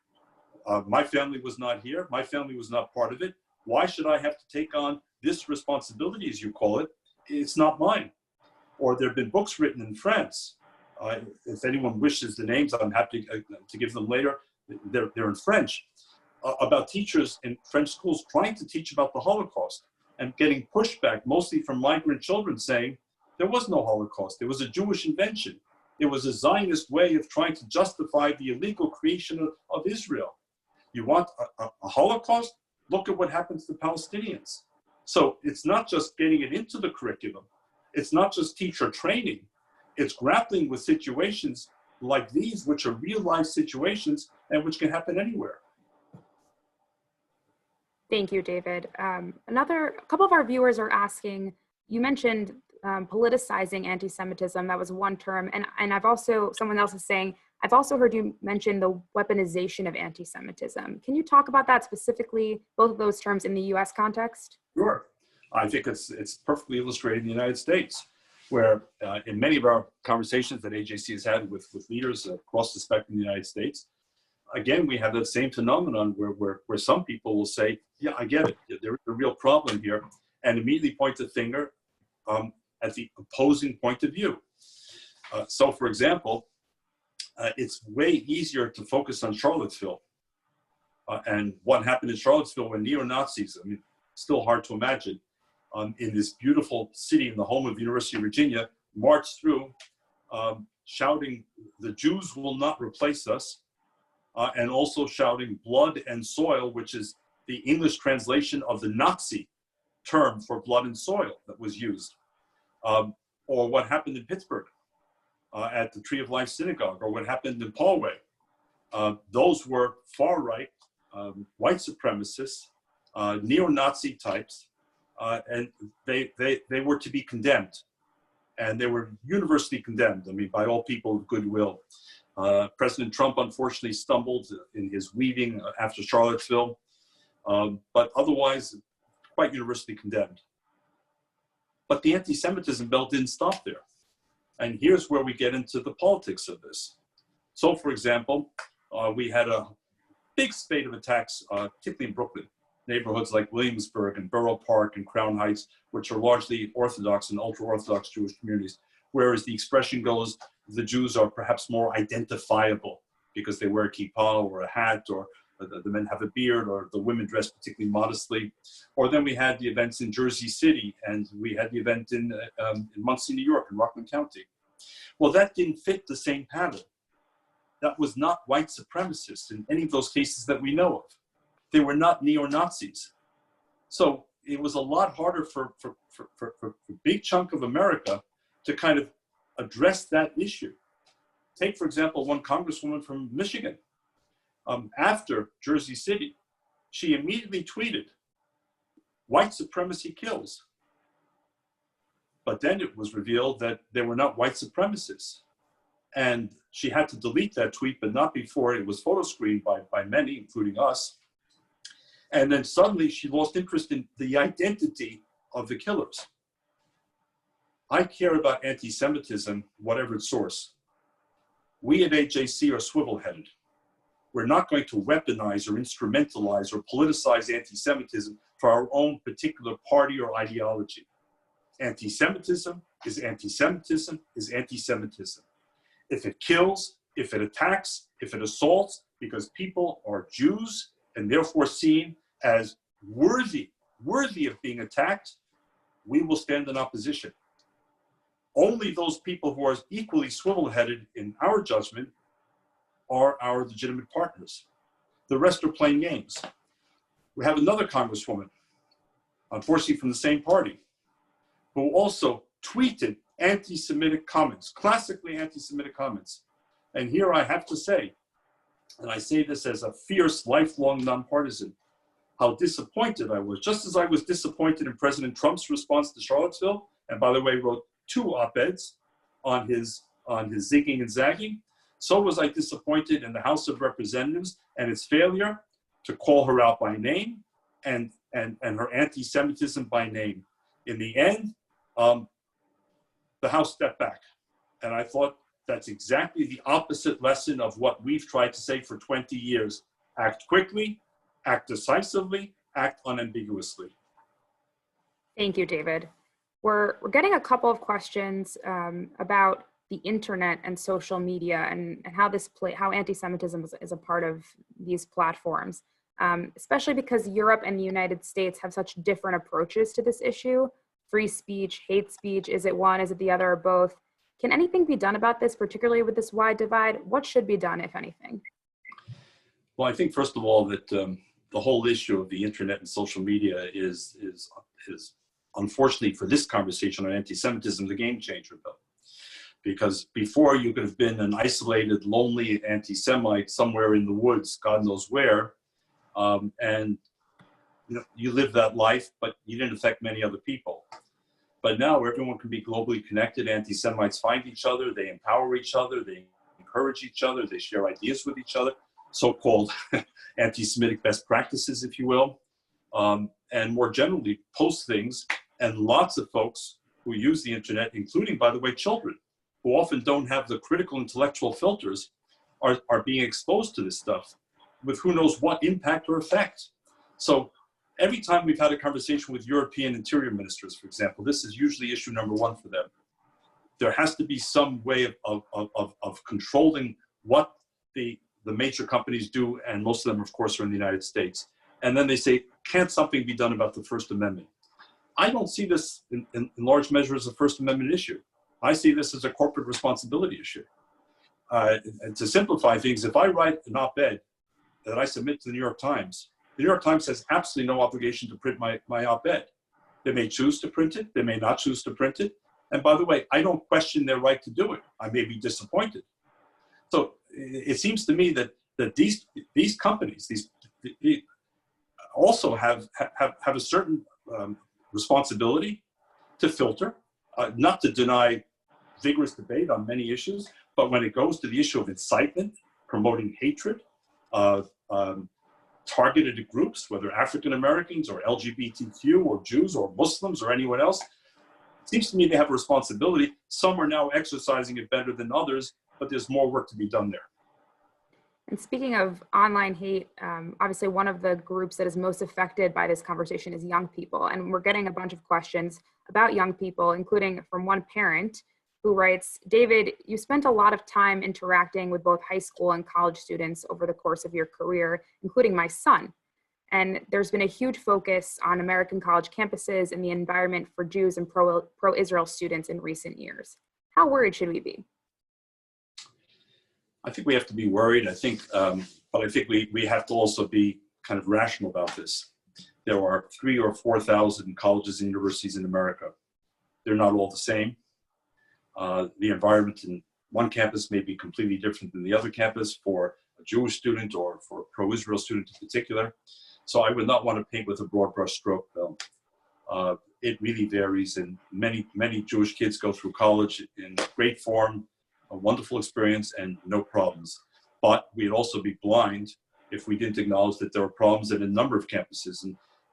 My family was not here. My family was not part of it. Why should I have to take on this responsibility, as you call it? It's not mine. Or there have been books written in France. If anyone wishes the names, I'm happy to give them later. They're in French, about teachers in French schools trying to teach about the Holocaust and getting pushback, mostly from migrant children, saying there was no Holocaust. It was a Jewish invention. It was a Zionist way of trying to justify the illegal creation of Israel. You want a Holocaust? Look at what happened to the Palestinians. So it's not just getting it into the curriculum. It's not just teacher training. It's grappling with situations like these, which are real life situations and which can happen anywhere. Thank you, David. A couple of our viewers are asking, you mentioned politicizing anti-Semitism. That was one term. And I've also, someone else is saying, I've also heard you mention the weaponization of anti-Semitism. Can you talk about that specifically, both of those terms in the US context? Sure. I think it's perfectly illustrated in the United States, where in many of our conversations that AJC has had with leaders across the spectrum in the United States, again, we have that same phenomenon where some people will say, yeah, I get it. There is a real problem here, and immediately point the finger at the opposing point of view. So, for example, it's way easier to focus on Charlottesville and what happened in Charlottesville when neo-Nazis, I mean, still hard to imagine, in this beautiful city in the home of the University of Virginia, marched through shouting, "The Jews will not replace us," and also shouting "blood and soil," which is the English translation of the Nazi term for blood and soil that was used. Or what happened in Pittsburgh at the Tree of Life Synagogue, or what happened in Poway. Those were far-right, white supremacists, neo-Nazi types, and they were to be condemned. And they were universally condemned, I mean, by all people of goodwill. President Trump, unfortunately, stumbled in his weaving after Charlottesville. But otherwise, quite universally condemned. But the anti-Semitism bill didn't stop there. And here's where we get into the politics of this. So, for example, we had a big spate of attacks, particularly in Brooklyn, neighborhoods like Williamsburg and Borough Park and Crown Heights, which are largely Orthodox and ultra-Orthodox Jewish communities. Whereas the expression goes, the Jews are perhaps more identifiable because they wear a kippah or a hat, or the men have a beard, or the women dress particularly modestly. Or then we had the events in Jersey City, and we had the event in Muncie, New York, in Rockland County. Well, that didn't fit the same pattern. That was not white supremacists in any of those cases that we know of. They were not neo-Nazis. So it was a lot harder for a big chunk of America to kind of address that issue. Take, for example, one congresswoman from Michigan. After Jersey City, she immediately tweeted, "White supremacy kills." But then it was revealed that they were not white supremacists. And she had to delete that tweet, but not before it was photo screened by many, including us. And then suddenly she lost interest in the identity of the killers. I care about anti-Semitism, whatever its source. We at AJC are swivel-headed. We're not going to weaponize or instrumentalize or politicize anti-Semitism for our own particular party or ideology. Anti-Semitism is anti-Semitism is anti-Semitism. If it kills, if it attacks, if it assaults, because people are Jews and therefore seen as worthy of being attacked, we will stand in opposition. Only those people who are equally swivel-headed in our judgment are our legitimate partners. The rest are playing games. We have another congresswoman, unfortunately from the same party, who also tweeted anti-Semitic comments, classically anti-Semitic comments. And here I have to say, and I say this as a fierce, lifelong nonpartisan, how disappointed I was, just as I was disappointed in President Trump's response to Charlottesville, and by the way, wrote 2 op-eds on his zigging and zagging. So was I disappointed in the House of Representatives and its failure to call her out by name and her anti-Semitism by name. In the end, the House stepped back. And I thought that's exactly the opposite lesson of what we've tried to say for 20 years. Act quickly, act decisively, act unambiguously. Thank you, David. We're getting a couple of questions about the internet and social media and how anti-Semitism is a part of these platforms, especially because Europe and the United States have such different approaches to this issue. Free speech, hate speech, is it one, is it the other, or both? Can anything be done about this, particularly with this wide divide? What should be done, if anything? Well, I think, first of all, that the whole issue of the internet and social media is unfortunately for this conversation on anti-Semitism, the game changer, Bill. Because before you could have been an isolated, lonely anti-Semite somewhere in the woods, God knows where, and you lived that life, but you didn't affect many other people. But now everyone can be globally connected. Anti-Semites find each other, they empower each other, they encourage each other, they share ideas with each other, so-called anti-Semitic best practices, if you will, and more generally post things. And lots of folks who use the internet, including, by the way, children, who often don't have the critical intellectual filters, are being exposed to this stuff with who knows what impact or effect. So every time we've had a conversation with European interior ministers, for example, this is usually issue number 1 for them. There has to be some way of controlling what the major companies do, and most of them, of course, are in the United States. And then they say, can't something be done about the First Amendment? I don't see this in large measure as a First Amendment issue. I see this as a corporate responsibility issue. And to simplify things, if I write an op-ed that I submit to the New York Times has absolutely no obligation to print my op-ed. They may choose to print it, they may not choose to print it. And by the way, I don't question their right to do it. I may be disappointed. So it seems to me that these companies, these also have a certain responsibility to filter, not to deny vigorous debate on many issues, but when it goes to the issue of incitement, promoting hatred, targeted groups, whether African Americans or LGBTQ or Jews or Muslims or anyone else. It seems to me they have a responsibility. Some are now exercising it better than others, but there's more work to be done there. And speaking of online hate, obviously one of the groups that is most affected by this conversation is young people. And we're getting a bunch of questions about young people, including from one parent who writes, David, you spent a lot of time interacting with both high school and college students over the course of your career, including my son. And there's been a huge focus on American college campuses and the environment for Jews and pro-Israel students in recent years. How worried should we be? I think we have to be worried. I think, but I think we have to also be kind of rational about this. There are 3,000 or 4,000 colleges and universities in America. They're not all the same. The environment in one campus may be completely different than the other campus for a Jewish student or for a pro-Israel student in particular. So I would not want to paint with a broad brush stroke, Bill. It really varies, and many Jewish kids go through college in great form, a wonderful experience, and no problems. But we'd also be blind if we didn't acknowledge that there are problems at a number of campuses,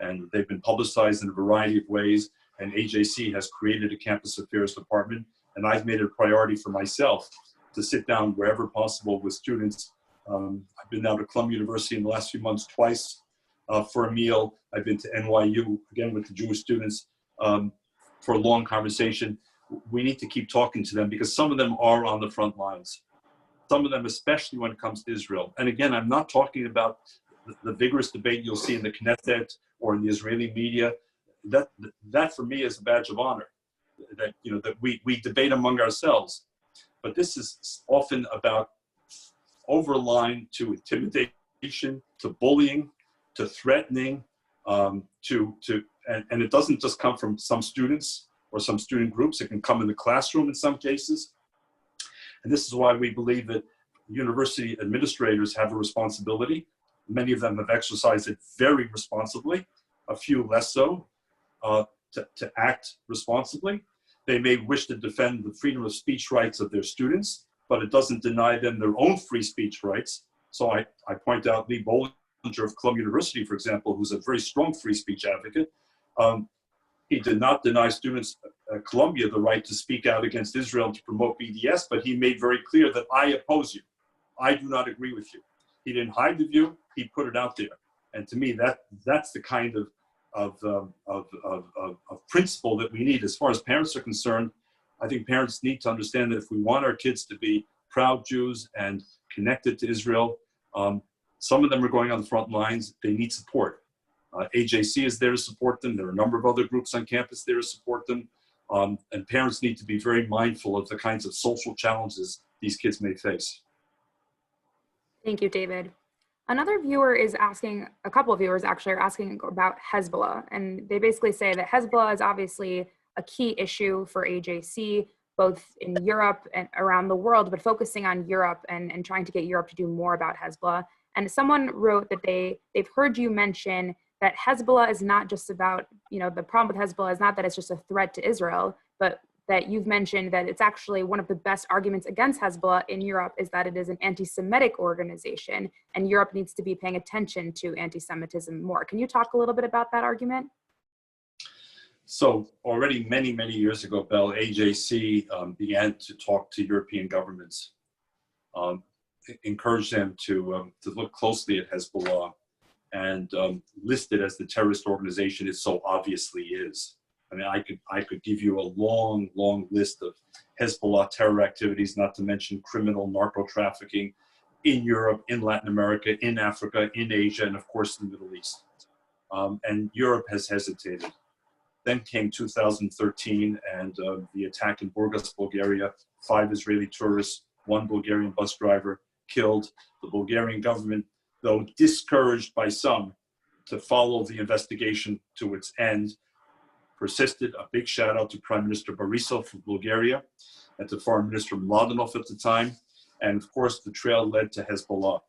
and they've been publicized in a variety of ways, and AJC has created a campus affairs department, and I've made it a priority for myself to sit down wherever possible with students. I've been down to Columbia University in the last few months twice for a meal. I've been to NYU, again with the Jewish students, for a long conversation. We need to keep talking to them because some of them are on the front lines. Some of them, especially when it comes to Israel. And again, I'm not talking about the vigorous debate you'll see in the Knesset or in the Israeli media. That for me is a badge of honor, that, you know, that we debate among ourselves. But this is often about overlying to intimidation, to bullying, to threatening, and it doesn't just come from some students or some student groups. It can come in the classroom in some cases. And this is why we believe that university administrators have a responsibility. Many of them have exercised it very responsibly, a few less so, to act responsibly. They may wish to defend the freedom of speech rights of their students, but it doesn't deny them their own free speech rights. So I point out Lee Bollinger of Columbia University, for example, who's a very strong free speech advocate. He did not deny students at Columbia the right to speak out against Israel and to promote BDS, but he made very clear that I oppose you. I do not agree with you. He didn't hide the view, he put it out there. And to me, that's the kind of principle that we need. As far as parents are concerned, I think parents need to understand that if we want our kids to be proud Jews and connected to Israel, some of them are going on the front lines, they need support. AJC is there to support them. There are a number of other groups on campus there to support them. And parents need to be very mindful of the kinds of social challenges these kids may face. Thank you, David. Another viewer is asking, a couple of viewers actually are asking about Hezbollah. And they basically say that Hezbollah is obviously a key issue for AJC, both in Europe and around the world, but focusing on Europe and trying to get Europe to do more about Hezbollah. And someone wrote that they've heard you mention that Hezbollah is not just about, you know, the problem with Hezbollah is not that it's just a threat to Israel, but that you've mentioned that it's actually one of the best arguments against Hezbollah in Europe is that it is an anti-Semitic organization, and Europe needs to be paying attention to anti-Semitism more. Can you talk a little bit about that argument? So already many years ago, Bell, AJC began to talk to European governments, encourage them to look closely at Hezbollah, and list it as the terrorist organization it so obviously is. I mean, I could give you a long list of Hezbollah terror activities, not to mention criminal narco trafficking in Europe, in Latin America, in Africa, in Asia, and of course in the Middle East. And Europe has hesitated. Then came 2013 and the attack in Burgas, Bulgaria, 5 Israeli tourists, 1 Bulgarian bus driver killed. The Bulgarian government, though discouraged by some to follow the investigation to its end, persisted. A big shout out to Prime Minister Borisov of Bulgaria and to Foreign Minister Mladenov at the time. And of course, the trail led to Hezbollah.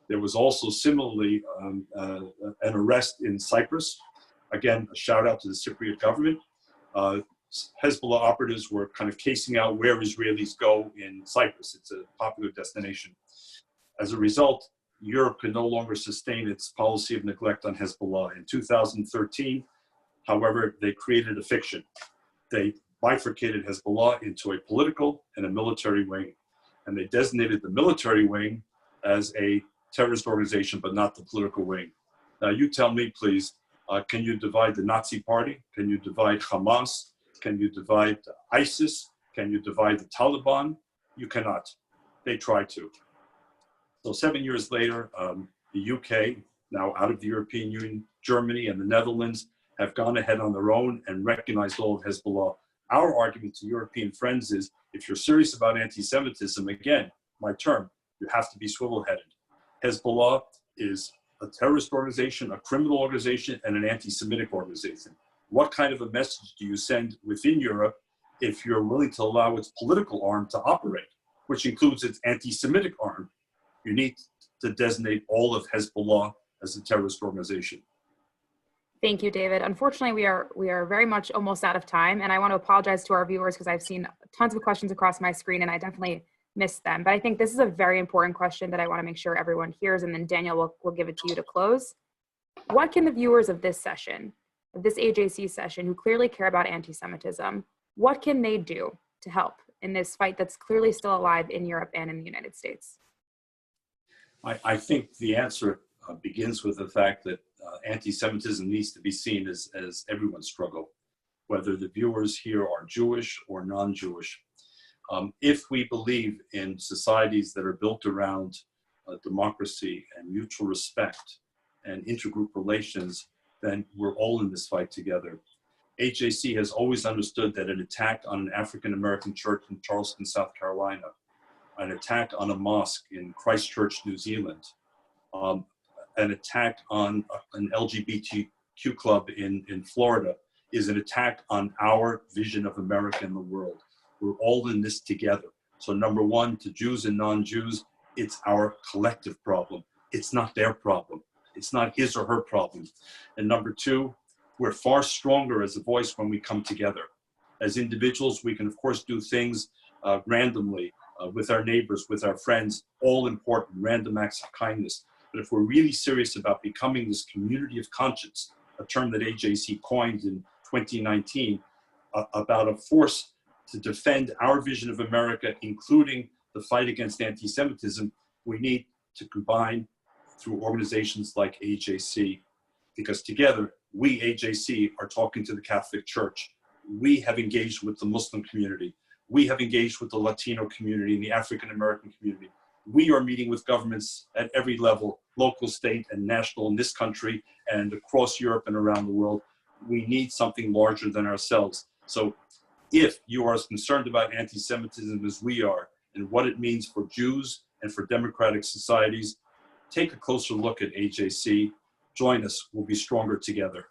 There was also similarly an arrest in Cyprus. Again, a shout out to the Cypriot government. Hezbollah operatives were kind of casing out where Israelis go in Cyprus. It's a popular destination. As a result, Europe could no longer sustain its policy of neglect on Hezbollah. In 2013, however, they created a fiction. They bifurcated Hezbollah into a political and a military wing. And they designated the military wing as a terrorist organization, but not the political wing. Now, you tell me, please, can you divide the Nazi Party? Can you divide Hamas? Can you divide ISIS? Can you divide the Taliban? You cannot. They tried to. So 7 years later, the UK, now out of the European Union, Germany and the Netherlands have gone ahead on their own and recognized all of Hezbollah. Our argument to European friends is, if you're serious about anti-Semitism, again, my term, you have to be swivel-headed. Hezbollah is a terrorist organization, a criminal organization, and an anti-Semitic organization. What kind of a message do you send within Europe if you're willing to allow its political arm to operate, which includes its anti-Semitic arm? You need to designate all of Hezbollah as a terrorist organization. Thank you, David. Unfortunately, we are very much almost out of time, and I want to apologize to our viewers because I've seen tons of questions across my screen and I definitely missed them. But I think this is a very important question that I want to make sure everyone hears, and then Daniel will give it to you to close. What can the viewers of this session, of this AJC session, who clearly care about anti-Semitism, what can they do to help in this fight that's clearly still alive in Europe and in the United States? I think the answer begins with the fact that anti-Semitism needs to be seen as everyone's struggle, whether the viewers here are Jewish or non-Jewish. If we believe in societies that are built around democracy and mutual respect and intergroup relations, then we're all in this fight together. AJC has always understood that an attack on an African-American church in Charleston, South Carolina, an attack on a mosque in Christchurch, New Zealand, an attack on an LGBTQ club in Florida is an attack on our vision of America and the world. We're all in this together. So number one, to Jews and non-Jews, it's our collective problem. It's not their problem. It's not his or her problem. And number two, we're far stronger as a voice when we come together. As individuals, we can of course do things randomly with our neighbors, with our friends, all important, random acts of kindness. But if we're really serious about becoming this community of conscience, a term that AJC coined in 2019, about a force to defend our vision of America, including the fight against anti-Semitism, we need to combine through organizations like AJC, because together, we, AJC, are talking to the Catholic Church. We have engaged with the Muslim community. We have engaged with the Latino community and the African American community. We are meeting with governments at every level, local, state, and national in this country and across Europe and around the world. We need something larger than ourselves. So if you are as concerned about anti-Semitism as we are and what it means for Jews and for democratic societies, take a closer look at AJC. Join us. We'll be stronger together.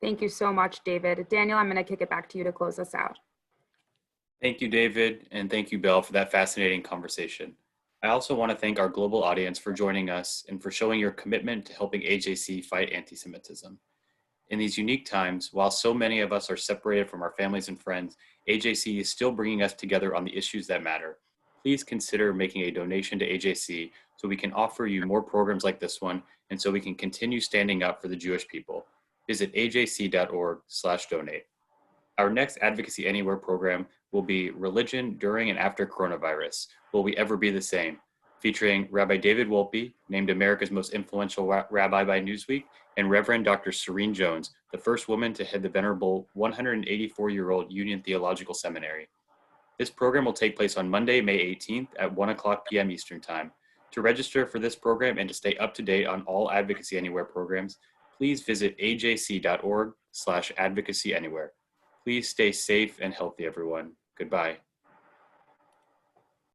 Thank you so much, David. Daniel, I'm going to kick it back to you to close us out. Thank you, David, and thank you, Belle, for that fascinating conversation. I also want to thank our global audience for joining us and for showing your commitment to helping AJC fight anti-Semitism. In these unique times, while so many of us are separated from our families and friends, AJC is still bringing us together on the issues that matter. Please consider making a donation to AJC so we can offer you more programs like this one and so we can continue standing up for the Jewish people. Visit ajc.org/donate. Our next Advocacy Anywhere program will be Religion During and After Coronavirus. Will We Ever Be the Same? Featuring Rabbi David Wolpe, named America's most influential rabbi by Newsweek, and Reverend Dr. Serene Jones, the first woman to head the venerable 184-year-old Union Theological Seminary. This program will take place on Monday, May 18th at 1:00 p.m. Eastern Time. To register for this program and to stay up to date on all Advocacy Anywhere programs, please visit ajc.org/advocacyanywhere. Please stay safe and healthy, everyone. Goodbye.